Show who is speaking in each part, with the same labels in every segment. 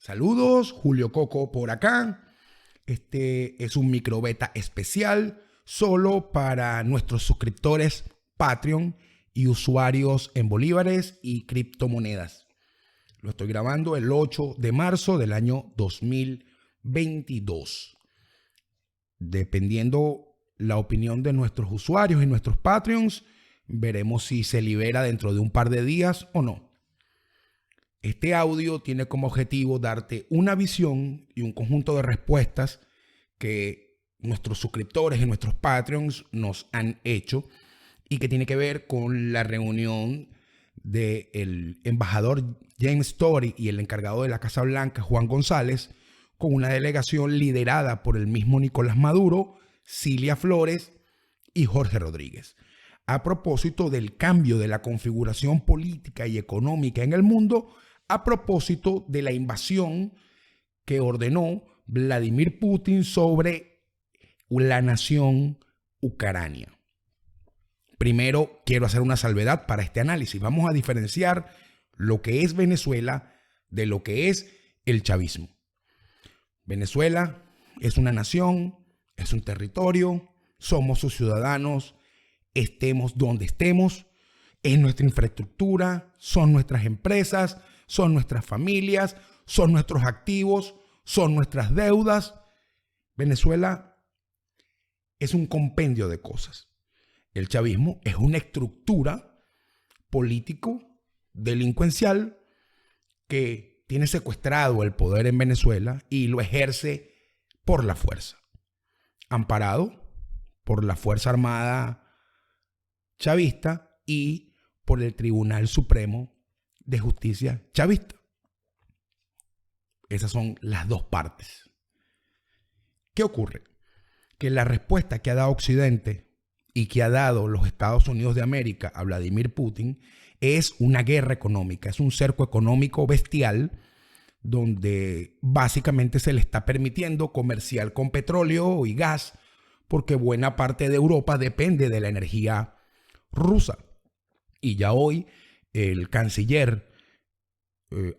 Speaker 1: Saludos, Julio Coco por acá. Este es un microbeta especial solo para nuestros suscriptores Patreon y usuarios en bolívares y criptomonedas. Lo estoy grabando el 8 de marzo del año 2022. Dependiendo la opinión de nuestros usuarios y nuestros Patreons, veremos si se libera dentro de un par de días o no. Este audio tiene como objetivo darte una visión y un conjunto de respuestas que nuestros suscriptores y nuestros Patreons nos han hecho y que tiene que ver con la reunión del embajador James Story y el encargado de la Casa Blanca, Juan González, con una delegación liderada por el mismo Nicolás Maduro, Cilia Flores y Jorge Rodríguez, a propósito del cambio de la configuración política y económica en el mundo, a propósito de la invasión que ordenó Vladimir Putin sobre la nación Ucrania. Primero, quiero hacer una salvedad para este análisis. Vamos a diferenciar lo que es Venezuela de lo que es el chavismo. Venezuela es una nación, es un territorio, somos sus ciudadanos, estemos donde estemos, es nuestra infraestructura, son nuestras empresas, son nuestras familias, son nuestros activos, son nuestras deudas. Venezuela es un compendio de cosas. El chavismo es una estructura político-delincuencial que tiene secuestrado el poder en Venezuela y lo ejerce por la fuerza, amparado por la Fuerza Armada chavista y por el Tribunal Supremo de Justicia chavista. Esas son las dos partes. ¿Qué ocurre? Que la respuesta que ha dado Occidente y que ha dado los Estados Unidos de América a Vladimir Putin es una guerra económica, es un cerco económico bestial donde básicamente se le está permitiendo comerciar con petróleo y gas porque buena parte de Europa depende de la energía rusa. Y ya hoy el canciller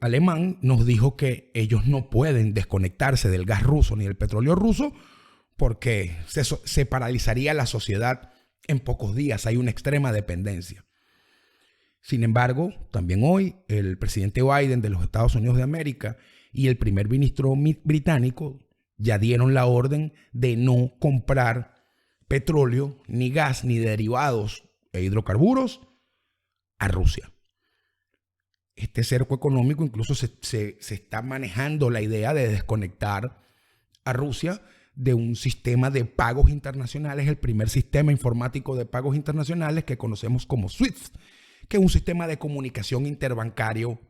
Speaker 1: alemán nos dijo que ellos no pueden desconectarse del gas ruso ni del petróleo ruso porque se paralizaría la sociedad en pocos días. Hay una extrema dependencia. Sin embargo, también hoy el presidente Biden de los Estados Unidos de América y el primer ministro británico ya dieron la orden de no comprar petróleo, ni gas, ni derivados e hidrocarburos a Rusia. Este cerco económico incluso se está manejando la idea de desconectar a Rusia de un sistema de pagos internacionales, el primer sistema informático de pagos internacionales que conocemos como SWIFT, que es un sistema de comunicación interbancario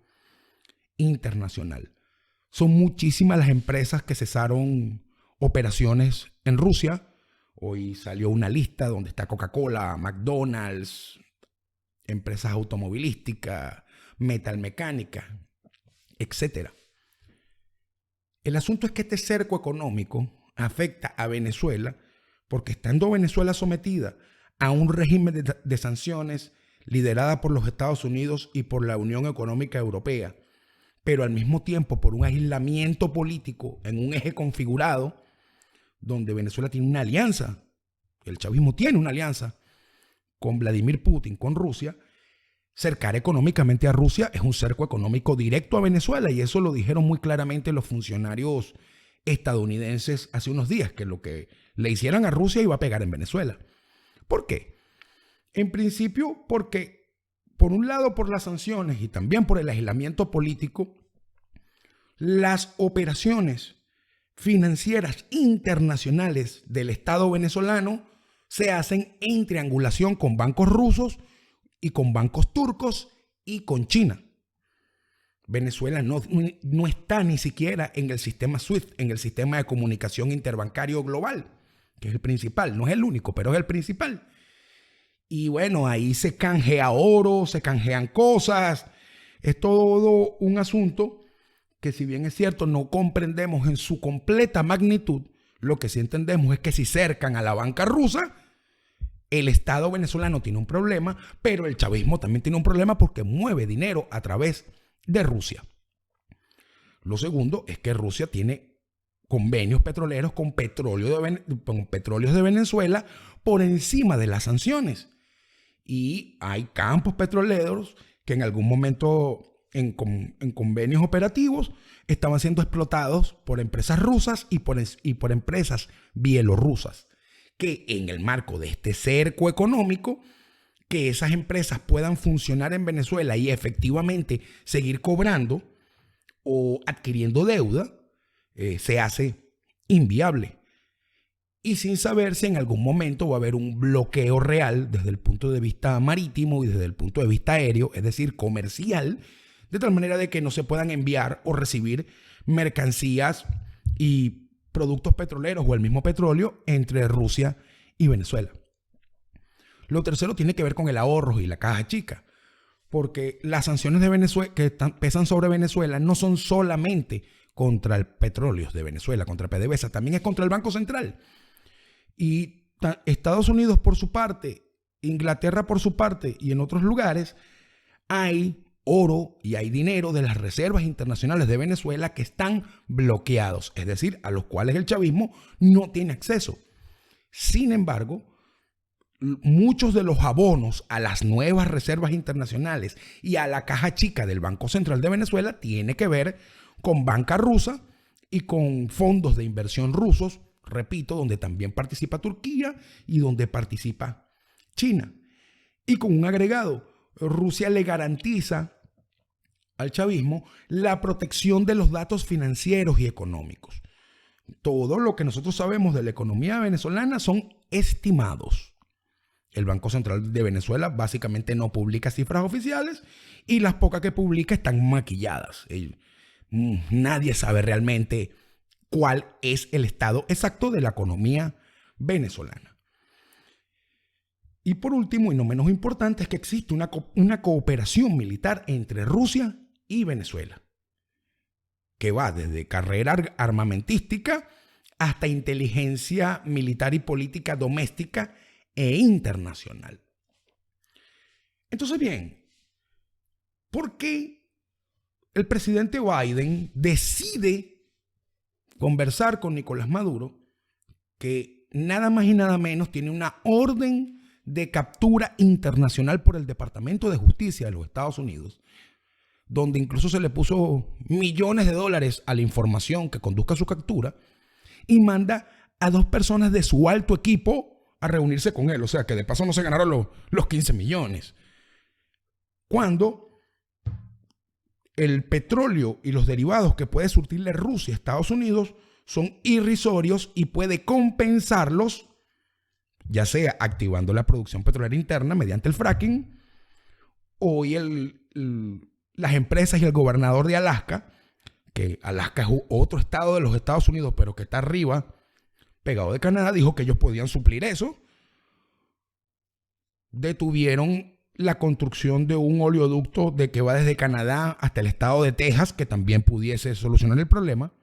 Speaker 1: internacional. Son muchísimas las empresas que cesaron operaciones en Rusia. Hoy salió una lista donde está Coca-Cola, McDonald's, empresas automovilísticas, metalmecánica, etc. El asunto es que este cerco económico afecta a Venezuela porque estando Venezuela sometida a un régimen de sanciones liderada por los Estados Unidos y por la Unión Económica Europea, pero al mismo tiempo por un aislamiento político en un eje configurado donde Venezuela tiene una alianza, el chavismo tiene una alianza con Vladimir Putin, con Rusia. Cercar económicamente a Rusia es un cerco económico directo a Venezuela y eso lo dijeron muy claramente los funcionarios estadounidenses hace unos días, que lo que le hicieran a Rusia iba a pegar en Venezuela. ¿Por qué? En principio porque, por un lado, por las sanciones y también por el aislamiento político, las operaciones financieras internacionales del Estado venezolano se hacen en triangulación con bancos rusos y con bancos turcos y con China. Venezuela no está ni siquiera en el sistema SWIFT, en el sistema de comunicación interbancario global, que es el principal. No es el único, pero es el principal. Y bueno, ahí se canjea oro, se canjean cosas. Es todo un asunto que, si bien es cierto, no comprendemos en su completa magnitud, lo que sí entendemos es que si cercan a la banca rusa, el Estado venezolano tiene un problema, pero el chavismo también tiene un problema porque mueve dinero a través de Rusia. Lo segundo es que Rusia tiene convenios petroleros con petróleos de Venezuela por encima de las sanciones. Y hay campos petroleros que en algún momento en convenios operativos estaban siendo explotados por empresas rusas y por empresas bielorrusas, que en el marco de este cerco económico, que esas empresas puedan funcionar en Venezuela y efectivamente seguir cobrando o adquiriendo deuda, se hace inviable. Y sin saber si en algún momento va a haber un bloqueo real desde el punto de vista marítimo y desde el punto de vista aéreo, es decir, comercial, de tal manera de que no se puedan enviar o recibir mercancías y productos petroleros o el mismo petróleo entre Rusia y Venezuela. Lo tercero tiene que ver con el ahorro y la caja chica, porque las sanciones de Venezuela que pesan sobre Venezuela no son solamente contra el petróleo de Venezuela, contra PDVSA, también es contra el Banco Central. Y Estados Unidos por su parte, Inglaterra por su parte y en otros lugares hay oro y hay dinero de las reservas internacionales de Venezuela que están bloqueados, es decir, a los cuales el chavismo no tiene acceso. Sin embargo, muchos de los abonos a las nuevas reservas internacionales y a la caja chica del Banco Central de Venezuela tiene que ver con banca rusa y con fondos de inversión rusos, repito, donde también participa Turquía y donde participa China. Y con un agregado, Rusia le garantiza al chavismo la protección de los datos financieros y económicos. Todo lo que nosotros sabemos de la economía venezolana son estimados. El Banco Central de Venezuela básicamente no publica cifras oficiales y las pocas que publica están maquilladas. Nadie sabe realmente cuál es el estado exacto de la economía venezolana. Y por último, y no menos importante, es que existe una cooperación militar entre Rusia y Venezuela, que va desde carrera armamentística hasta inteligencia militar y política doméstica e internacional. Entonces, bien, ¿por qué el presidente Biden decide conversar con Nicolás Maduro, que nada más y nada menos tiene una orden de captura internacional por el Departamento de Justicia de los Estados Unidos, donde incluso se le puso millones de dólares a la información que conduzca a su captura, y manda a 2 personas de su alto equipo a reunirse con él? O sea, que de paso no se ganaron los 15 millones. Cuando el petróleo y los derivados que puede surtirle Rusia a Estados Unidos son irrisorios y puede compensarlos, ya sea activando la producción petrolera interna mediante el fracking, o las empresas y el gobernador de Alaska, que Alaska es otro estado de los Estados Unidos, pero que está arriba, pegado de Canadá, dijo que ellos podían suplir eso. Detuvieron la construcción de un oleoducto que va desde Canadá hasta el estado de Texas, que también pudiese solucionar el problema.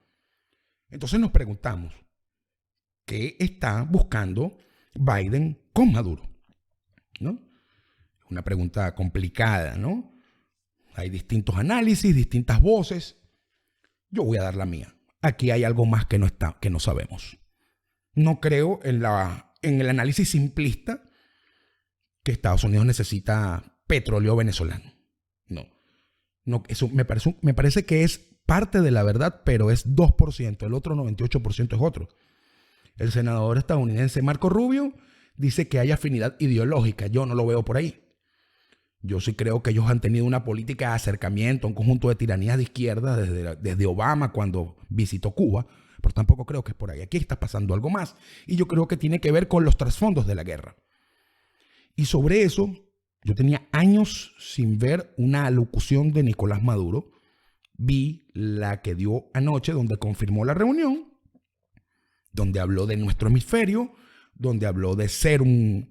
Speaker 1: Entonces nos preguntamos, ¿qué está buscando Biden con Maduro? ¿No? Una pregunta complicada, ¿no? Hay distintos análisis, distintas voces. Yo voy a dar la mía. Aquí hay algo más que no sabemos. No creo en el análisis simplista que Estados Unidos necesita petróleo venezolano. No, eso me parece que es parte de la verdad, pero es 2%. El otro 98% es otro. El senador estadounidense Marco Rubio dice que hay afinidad ideológica. Yo no lo veo por ahí. Yo sí creo que ellos han tenido una política de acercamiento a un conjunto de tiranías de izquierda desde Obama cuando visitó Cuba, pero tampoco creo que es por ahí. Aquí está pasando algo más y yo creo que tiene que ver con los trasfondos de la guerra. Y sobre eso, yo tenía años sin ver una alocución de Nicolás Maduro. Vi la que dio anoche, donde confirmó la reunión, donde habló de nuestro hemisferio, donde habló de ser un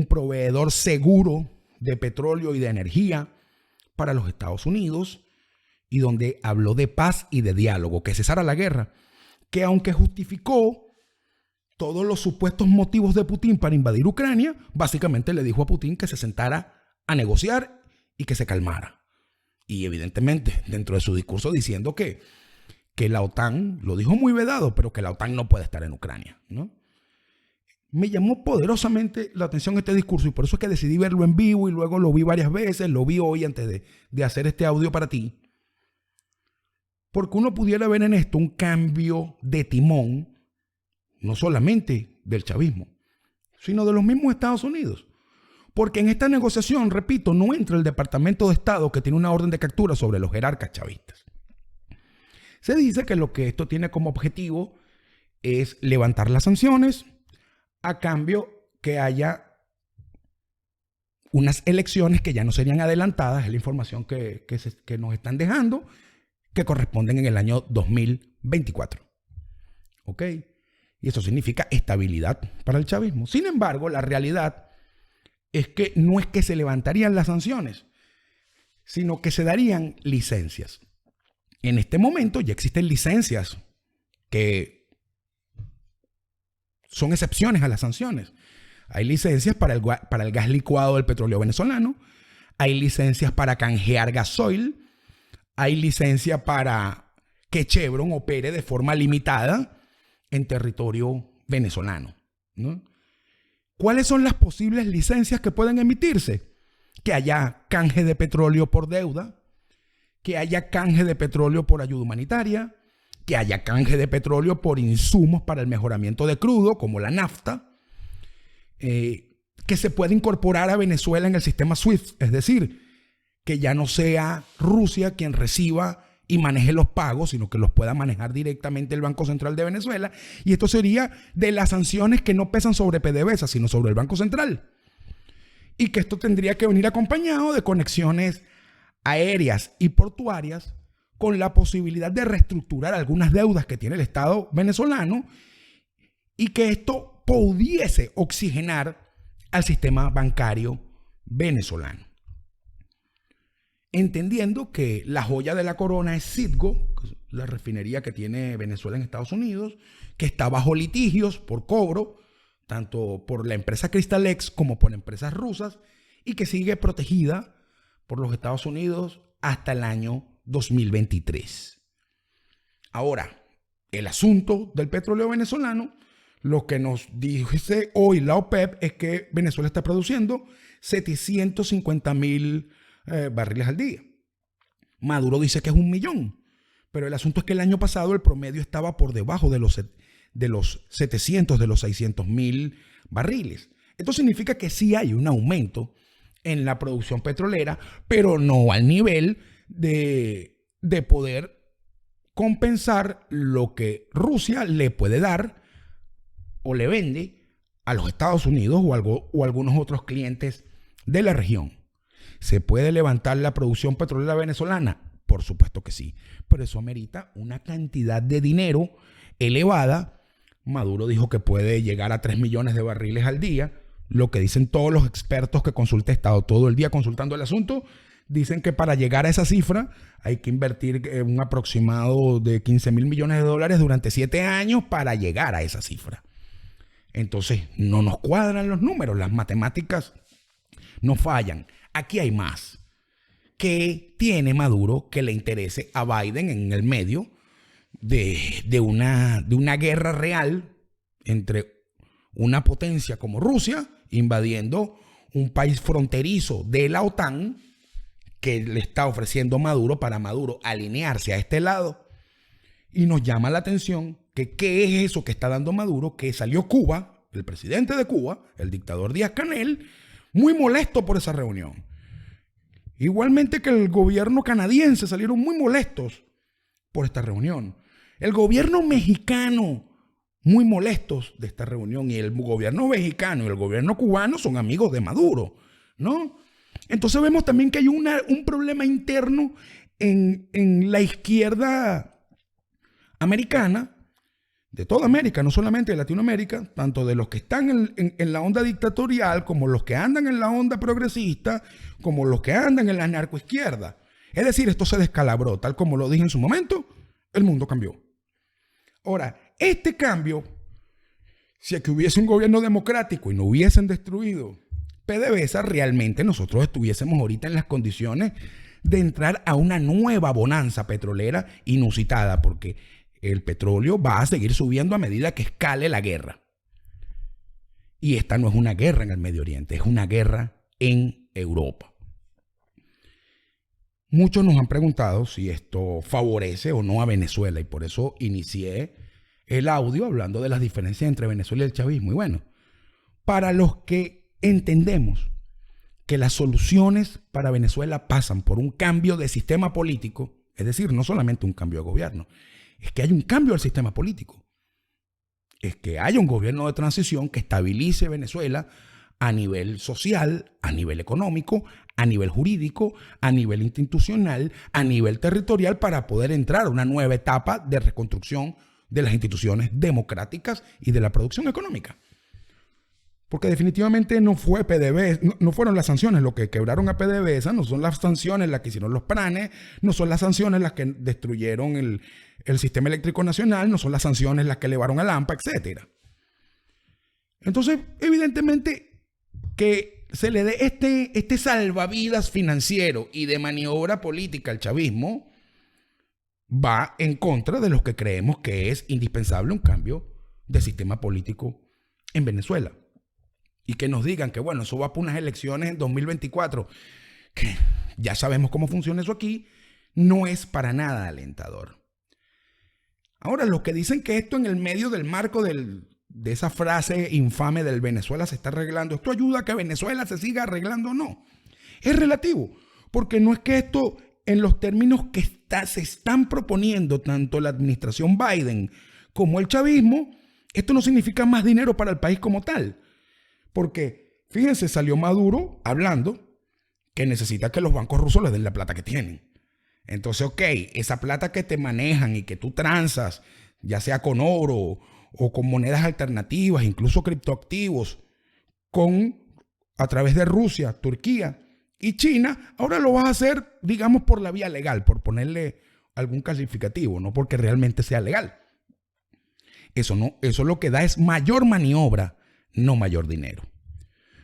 Speaker 1: proveedor seguro de petróleo y de energía para los Estados Unidos, y donde habló de paz y de diálogo, que cesara la guerra, que aunque justificó todos los supuestos motivos de Putin para invadir Ucrania, básicamente le dijo a Putin que se sentara a negociar y que se calmara. Y evidentemente dentro de su discurso diciendo que que la OTAN, lo dijo muy vedado, pero que la OTAN no puede estar en Ucrania, ¿no? Me llamó poderosamente la atención este discurso y por eso es que decidí verlo en vivo y luego lo vi varias veces, lo vi hoy antes de hacer este audio para ti. Porque uno pudiera ver en esto un cambio de timón, no solamente del chavismo, sino de los mismos Estados Unidos. Porque en esta negociación, repito, no entra el Departamento de Estado que tiene una orden de captura sobre los jerarcas chavistas. Se dice que lo que esto tiene como objetivo es levantar las sanciones a cambio que haya unas elecciones que ya no serían adelantadas, es la información que nos están dejando, que corresponden en el año 2024. ¿Ok? Y eso significa estabilidad para el chavismo. Sin embargo, la realidad es que no es que se levantarían las sanciones, sino que se darían licencias. En este momento ya existen licencias que son excepciones a las sanciones. Hay licencias para el gas licuado del petróleo venezolano, hay licencias para canjear gasoil, hay licencia para que Chevron opere de forma limitada en territorio venezolano, ¿no? ¿Cuáles son las posibles licencias que pueden emitirse? Que haya canje de petróleo por deuda, que haya canje de petróleo por ayuda humanitaria, que haya canje de petróleo por insumos para el mejoramiento de crudo, como la nafta, que se pueda incorporar a Venezuela en el sistema SWIFT, es decir, que ya no sea Rusia quien reciba y maneje los pagos, sino que los pueda manejar directamente el Banco Central de Venezuela. Y esto sería de las sanciones que no pesan sobre PDVSA, sino sobre el Banco Central. Y que esto tendría que venir acompañado de conexiones aéreas y portuarias con la posibilidad de reestructurar algunas deudas que tiene el Estado venezolano y que esto pudiese oxigenar al sistema bancario venezolano. Entendiendo que la joya de la corona es Citgo, la refinería que tiene Venezuela en Estados Unidos, que está bajo litigios por cobro, tanto por la empresa Crystalex como por empresas rusas, y que sigue protegida por los Estados Unidos hasta el año 2023. Ahora, el asunto del petróleo venezolano, lo que nos dice hoy la OPEP es que Venezuela está produciendo 750,000 barriles al día. Maduro dice que es 1,000,000, pero el asunto es que el año pasado el promedio estaba por debajo de los 700, de los 600,000 barriles. Esto significa que sí hay un aumento en la producción petrolera, pero no al nivel de poder compensar lo que Rusia le puede dar o le vende a los Estados Unidos o algunos otros clientes de la región. ¿Se puede levantar la producción petrolera venezolana? Por supuesto que sí, pero eso amerita una cantidad de dinero elevada. Maduro dijo que puede llegar a 3 millones de barriles al día. Lo que dicen todos los expertos que consulté, he estado todo el día consultando el asunto, dicen que para llegar a esa cifra hay que invertir un aproximado de 15,000 millones de dólares durante 7 años para llegar a esa cifra. Entonces, no nos cuadran los números, las matemáticas no fallan. Aquí hay más. ¿Qué tiene Maduro que le interese a Biden en el medio de una guerra real entre una potencia como Rusia invadiendo un país fronterizo de la OTAN que le está ofreciendo Maduro para Maduro alinearse a este lado? Y nos llama la atención que qué es eso que está dando Maduro, que salió Cuba, el presidente de Cuba, el dictador Díaz-Canel, muy molesto por esa reunión. Igualmente que el gobierno canadiense salieron muy molestos por esta reunión. El gobierno mexicano muy molestos de esta reunión, y el gobierno mexicano y el gobierno cubano son amigos de Maduro, ¿no? Entonces vemos también que hay un problema interno en la izquierda americana, de toda América, no solamente de Latinoamérica, tanto de los que están en la onda dictatorial, como los que andan en la onda progresista, como los que andan en la narcoizquierda. Es decir, esto se descalabró, tal como lo dije en su momento, el mundo cambió. Ahora, este cambio, si aquí hubiese un gobierno democrático y no hubiesen destruido PDVSA, realmente nosotros estuviésemos ahorita en las condiciones de entrar a una nueva bonanza petrolera inusitada, porque el petróleo va a seguir subiendo a medida que escale la guerra. Y esta no es una guerra en el Medio Oriente, es una guerra en Europa. Muchos nos han preguntado si esto favorece o no a Venezuela, y por eso inicié el audio hablando de las diferencias entre Venezuela y el chavismo. Y bueno, para los que entendemos que las soluciones para Venezuela pasan por un cambio de sistema político, es decir, no solamente un cambio de gobierno, es que hay un cambio del sistema político. Es que haya un gobierno de transición que estabilice Venezuela a nivel social, a nivel económico, a nivel jurídico, a nivel institucional, a nivel territorial, para poder entrar a una nueva etapa de reconstrucción de las instituciones democráticas y de la producción económica. Porque definitivamente no fue PDVSA, no fueron las sanciones lo que quebraron a PDVSA, no son las sanciones las que hicieron los planes, no son las sanciones las que destruyeron el sistema eléctrico nacional, no son las sanciones las que elevaron al AMPA, etc. Entonces, evidentemente que se le dé este salvavidas financiero y de maniobra política al chavismo va en contra de los que creemos que es indispensable un cambio de sistema político en Venezuela. Y que nos digan que, bueno, eso va para unas elecciones en 2024, que ya sabemos cómo funciona eso aquí, no es para nada alentador. Ahora, los que dicen que esto en el medio del marco de esa frase infame del Venezuela se está arreglando, ¿esto ayuda a que Venezuela se siga arreglando o no? Es relativo, porque no es que esto, en los términos que se están proponiendo tanto la administración Biden como el chavismo, esto no significa más dinero para el país como tal. Porque, fíjense, salió Maduro hablando que necesita que los bancos rusos les den la plata que tienen. Entonces, ok, esa plata que te manejan y que tú transas, ya sea con oro o con monedas alternativas, incluso criptoactivos, a través de Rusia, Turquía y China, ahora lo vas a hacer, digamos, por la vía legal, por ponerle algún calificativo, no porque realmente sea legal. Eso lo que da es mayor maniobra, no mayor dinero.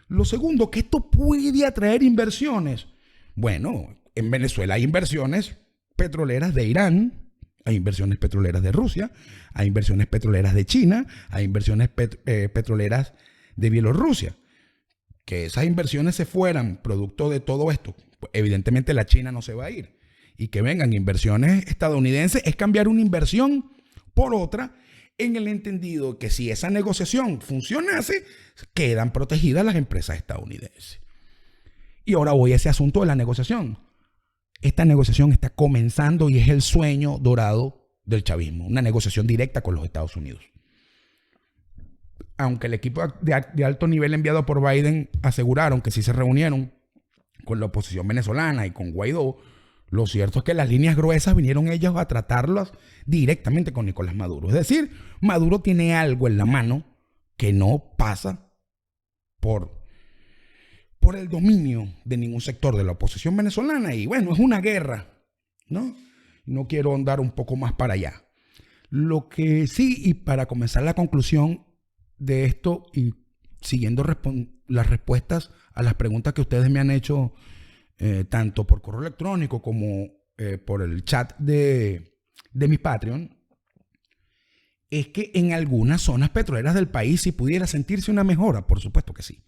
Speaker 1: Lo segundo, que esto puede atraer inversiones. Bueno, en Venezuela hay inversiones petroleras de Irán, hay inversiones petroleras de Rusia, hay inversiones petroleras de China, hay inversiones petroleras de Bielorrusia. Que esas inversiones se fueran producto de todo esto, pues evidentemente la China no se va a ir. Y que vengan inversiones estadounidenses es cambiar una inversión por otra, en el entendido que si esa negociación funcionase, quedan protegidas las empresas estadounidenses. Y ahora voy a ese asunto de la negociación. Esta negociación está comenzando y es el sueño dorado del chavismo, una negociación directa con los Estados Unidos. Aunque el equipo de alto nivel enviado por Biden aseguraron que sí se reunieron con la oposición venezolana y con Guaidó, lo cierto es que las líneas gruesas vinieron ellos a tratarlas directamente con Nicolás Maduro. Es decir, Maduro tiene algo en la mano que no pasa por el dominio de ningún sector de la oposición venezolana. Y bueno, es una guerra, ¿no? No quiero andar un poco más para allá. Lo que sí, y para comenzar la conclusión de esto y siguiendo las respuestas a las preguntas que ustedes me han hecho, tanto por correo electrónico como por el chat de mi Patreon, es que en algunas zonas petroleras del país sí pudiera sentirse una mejora, por supuesto que sí.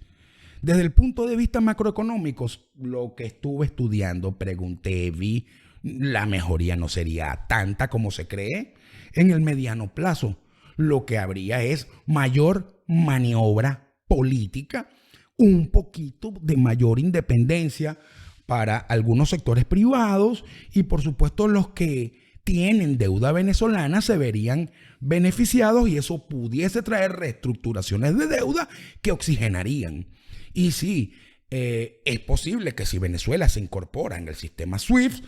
Speaker 1: Desde el punto de vista macroeconómico, lo que estuve estudiando, pregunté, vi, la mejoría no sería tanta como se cree. En el mediano plazo, lo que habría es mayor maniobra política, un poquito de mayor independencia para algunos sectores privados y por supuesto los que tienen deuda venezolana se verían beneficiados y eso pudiese traer reestructuraciones de deuda que oxigenarían. Y sí, es posible que si Venezuela se incorpora en el sistema SWIFT,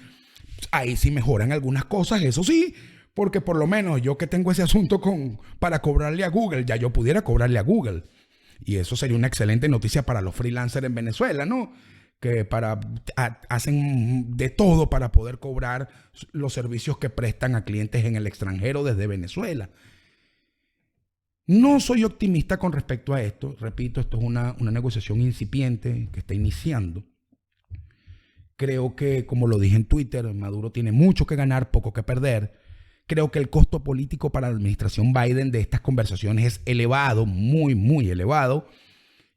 Speaker 1: ahí sí mejoran algunas cosas, eso sí, porque por lo menos yo que tengo ese asunto para cobrarle a Google, ya yo pudiera cobrarle a Google. Y eso sería una excelente noticia para los freelancers en Venezuela, ¿no? Que hacen de todo para poder cobrar los servicios que prestan a clientes en el extranjero desde Venezuela. No soy optimista con respecto a esto. Repito, esto es una negociación incipiente que está iniciando. Creo que, como lo dije en Twitter, Maduro tiene mucho que ganar, poco que perder. Creo que el costo político para la administración Biden de estas conversaciones es elevado, muy, muy elevado.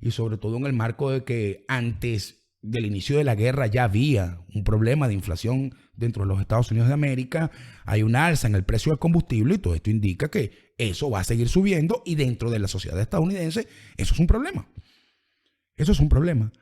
Speaker 1: Y sobre todo en el marco de que antes del inicio de la guerra ya había un problema de inflación dentro de los Estados Unidos de América. Hay una alza en el precio del combustible y todo esto indica que eso va a seguir subiendo y dentro de la sociedad estadounidense eso es un problema. Eso es un problema.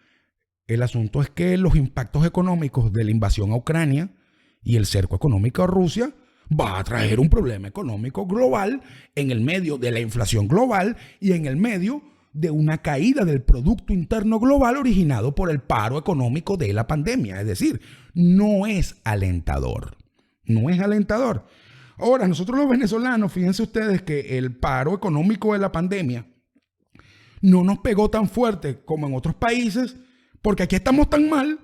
Speaker 1: El asunto es que los impactos económicos de la invasión a Ucrania y el cerco económico a Rusia va a traer un problema económico global en el medio de la inflación global y en el medio de una caída del Producto Interno Global originado por el paro económico de la pandemia. Es decir, no es alentador. No es alentador. Ahora, nosotros los venezolanos, fíjense ustedes que el paro económico de la pandemia no nos pegó tan fuerte como en otros países, porque aquí estamos tan mal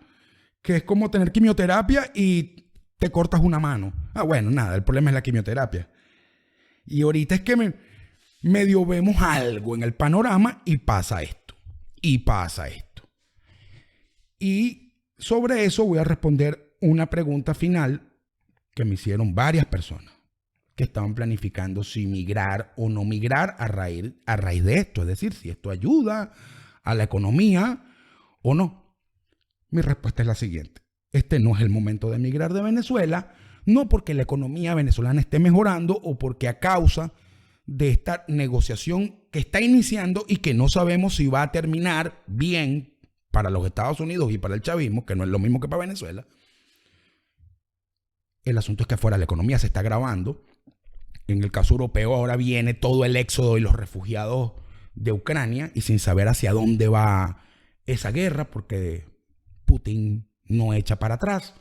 Speaker 1: que es como tener quimioterapia y te cortas una mano. Bueno, nada, el problema es la quimioterapia. Y ahorita es que medio vemos algo en el panorama y pasa esto. Y pasa esto. Y sobre eso voy a responder una pregunta final que me hicieron varias personas que estaban planificando si migrar o no migrar a raíz de esto. Es decir, si esto ayuda a la economía o no. Mi respuesta es la siguiente. Este no es el momento de emigrar de Venezuela, no porque la economía venezolana esté mejorando o porque a causa de esta negociación que está iniciando y que no sabemos si va a terminar bien para los Estados Unidos y para el chavismo, que no es lo mismo que para Venezuela. El asunto es que afuera la economía se está agravando. En el caso europeo ahora viene todo el éxodo y los refugiados de Ucrania y sin saber hacia dónde va esa guerra, porque Putin no echa para atrás.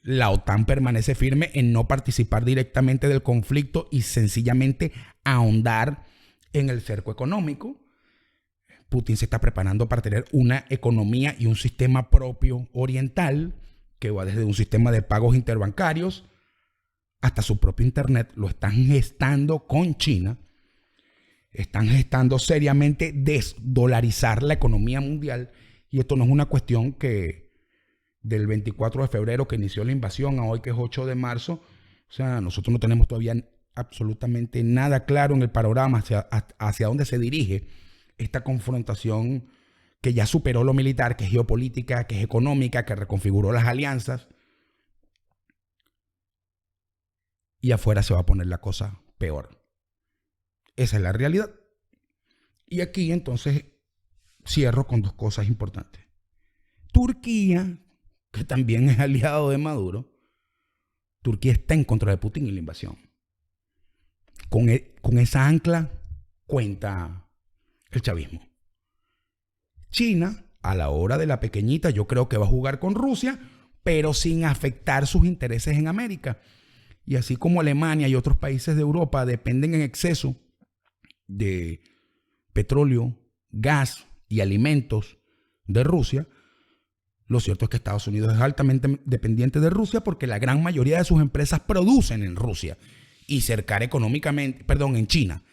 Speaker 1: La OTAN permanece firme en no participar directamente del conflicto y sencillamente ahondar en el cerco económico. Putin se está preparando para tener una economía y un sistema propio oriental que va desde un sistema de pagos interbancarios hasta su propio internet. Lo están gestando con China. Están gestando seriamente desdolarizar la economía mundial. Y esto no es una cuestión que del 24 de febrero que inició la invasión a hoy que es 8 de marzo. O sea, nosotros no tenemos todavía absolutamente nada claro en el panorama hacia dónde se dirige esta confrontación que ya superó lo militar, que es geopolítica, que es económica, que reconfiguró las alianzas. Y afuera se va a poner la cosa peor. Esa es la realidad. Y aquí entonces cierro con dos cosas importantes. Turquía, que también es aliado de Maduro, Turquía está en contra de Putin y la invasión. Con esa ancla cuenta el chavismo. China, a la hora de la pequeñita, yo creo que va a jugar con Rusia, pero sin afectar sus intereses en América. Y así como Alemania y otros países de Europa dependen en exceso de petróleo, gas y alimentos de Rusia, lo cierto es que Estados Unidos es altamente dependiente de Rusia porque la gran mayoría de sus empresas producen en Rusia y cercar económicamente, en China.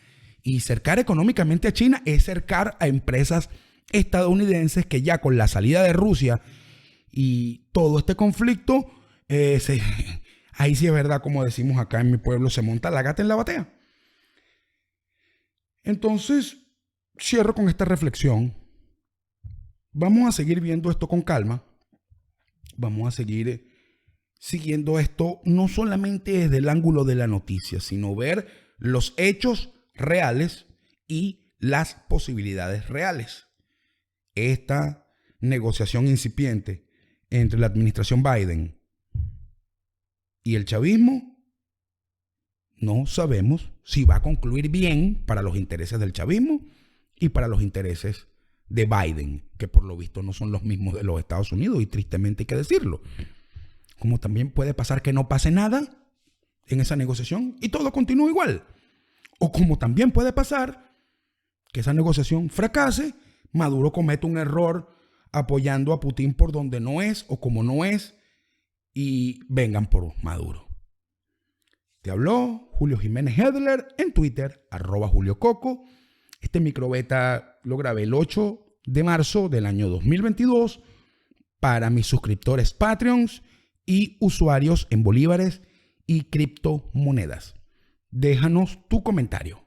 Speaker 1: Y cercar económicamente a China es cercar a empresas estadounidenses que ya con la salida de Rusia y todo este conflicto, ahí sí es verdad, como decimos acá en mi pueblo, se monta la gata en la batea. Entonces, cierro con esta reflexión. Vamos a seguir viendo esto con calma. Vamos a seguir siguiendo esto no solamente desde el ángulo de la noticia, sino ver los hechos reales y las posibilidades reales. Esta negociación incipiente entre la administración Biden y el chavismo, no sabemos si va a concluir bien para los intereses del chavismo y para los intereses de Biden, que por lo visto no son los mismos de los Estados Unidos, y tristemente hay que decirlo. Como también puede pasar que no pase nada en esa negociación y todo continúa igual. O como también puede pasar que esa negociación fracase, Maduro comete un error apoyando a Putin por donde no es o como no es y vengan por Maduro. Te habló Julio Jiménez Hedler en Twitter, @JulioCoco. Este microbeta lo grabé el 8 de marzo del año 2022 para mis suscriptores Patreons y usuarios en bolívares y criptomonedas. Déjanos tu comentario.